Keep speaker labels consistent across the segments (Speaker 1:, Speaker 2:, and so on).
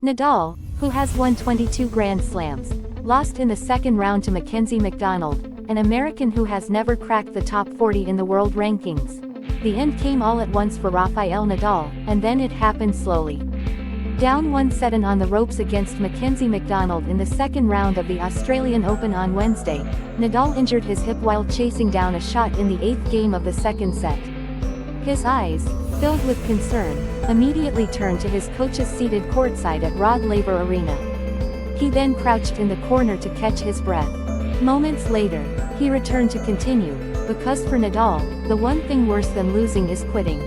Speaker 1: Nadal, who has won 22 Grand Slams, lost in the second round to Mackenzie McDonald, an American who has never cracked the top 40 in the world rankings. The end came all at once for Rafael Nadal, and then it happened slowly. Down 1-7 on the ropes against Mackenzie McDonald in the second round of the Australian Open on Wednesday, Nadal injured his hip while chasing down a shot in the 8th game of the second set. His eyes, filled with concern, immediately turned to his coaches seated courtside at Rod Laver Arena. He then crouched in the corner to catch his breath. Moments later, he returned to continue, because for Nadal, the one thing worse than losing is quitting.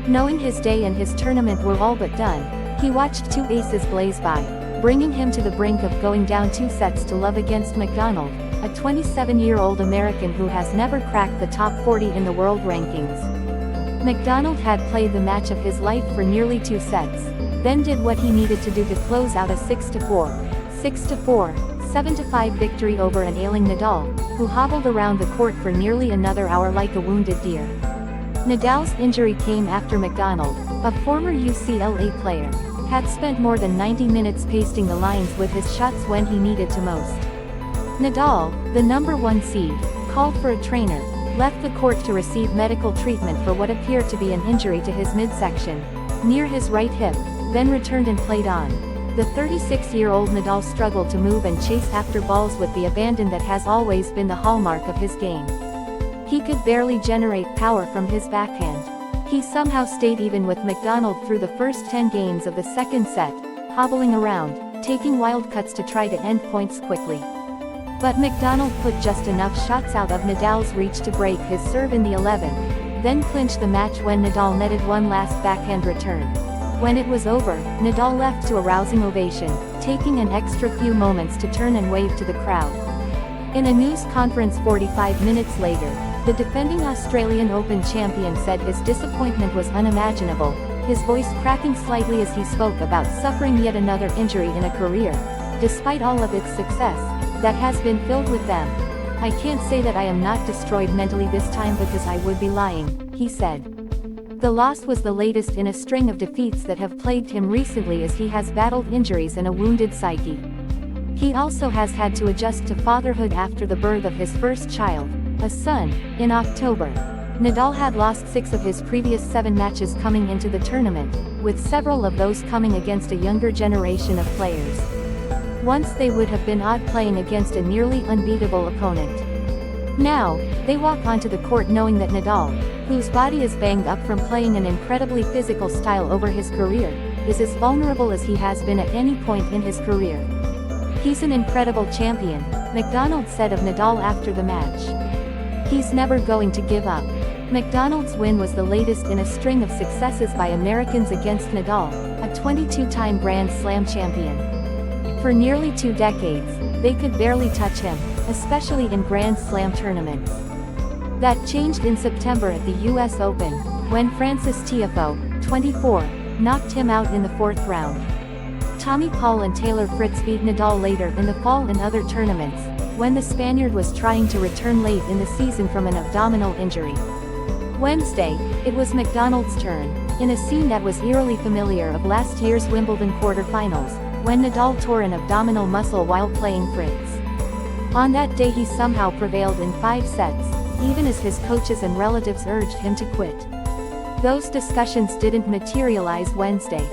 Speaker 1: Knowing his day and his tournament were all but done, he watched two aces blaze by, bringing him to the brink of going down 2-0 against McDonald, a 27-year-old American who has never cracked the top 40 in the world rankings. McDonald had played the match of his life for nearly 2 sets, then did what he needed to do to close out a 6-4, 6-4, 7-5 victory over an ailing Nadal, who hobbled around the court for nearly another hour like a wounded deer. Nadal's injury came after McDonald, a former UCLA player, had spent more than 90 minutes pasting the lines with his shots when he needed to most. Nadal, the number 1 seed, called for a trainer, left the court to receive medical treatment for what appeared to be an injury to his midsection, near his right hip, then returned and played on. The 36-year-old Nadal struggled to move and chase after balls with the abandon that has always been the hallmark of his game. He could barely generate power from his backhand. He somehow stayed even with McDonald through the first 10 games of the second set, hobbling around, taking wild cuts to try to end points quickly. But McDonald put just enough shots out of Nadal's reach to break his serve in the 11th, then clinched the match when Nadal netted one last backhand return. When it was over, Nadal left to a rousing ovation, taking an extra few moments to turn and wave to the crowd. In a news conference 45 minutes later, the defending Australian Open champion said his disappointment was unimaginable, his voice cracking slightly as he spoke about suffering yet another injury in a career, despite all of its success, that has been filled with them. "I can't say that I am not destroyed mentally this time because I would be lying," he said. The loss was the latest in a string of defeats that have plagued him recently as he has battled injuries and a wounded psyche. He also has had to adjust to fatherhood after the birth of his first child, a son, in October. Nadal had lost 6 of his previous 7 matches coming into the tournament, with several of those coming against a younger generation of players. Once they would have been odd playing against a nearly unbeatable opponent. Now, they walk onto the court knowing that Nadal, whose body is banged up from playing an incredibly physical style over his career, is as vulnerable as he has been at any point in his career. "He's an incredible champion," McDonald said of Nadal after the match. "He's never going to give up." McDonald's win was the latest in a string of successes by Americans against Nadal, a 22-time Grand Slam champion. For nearly 2 decades, they could barely touch him, especially in Grand Slam tournaments. That changed in September at the US Open, when Frances Tiafoe, 24, knocked him out in the 4th round. Tommy Paul and Taylor Fritz beat Nadal later in the fall in other tournaments, when the Spaniard was trying to return late in the season from an abdominal injury. Wednesday, it was McDonald's turn, in a scene that was eerily familiar of last year's Wimbledon quarterfinals, when Nadal tore an abdominal muscle while playing Fritz. On that day he somehow prevailed in 5 sets, even as his coaches and relatives urged him to quit. Those discussions didn't materialize Wednesday.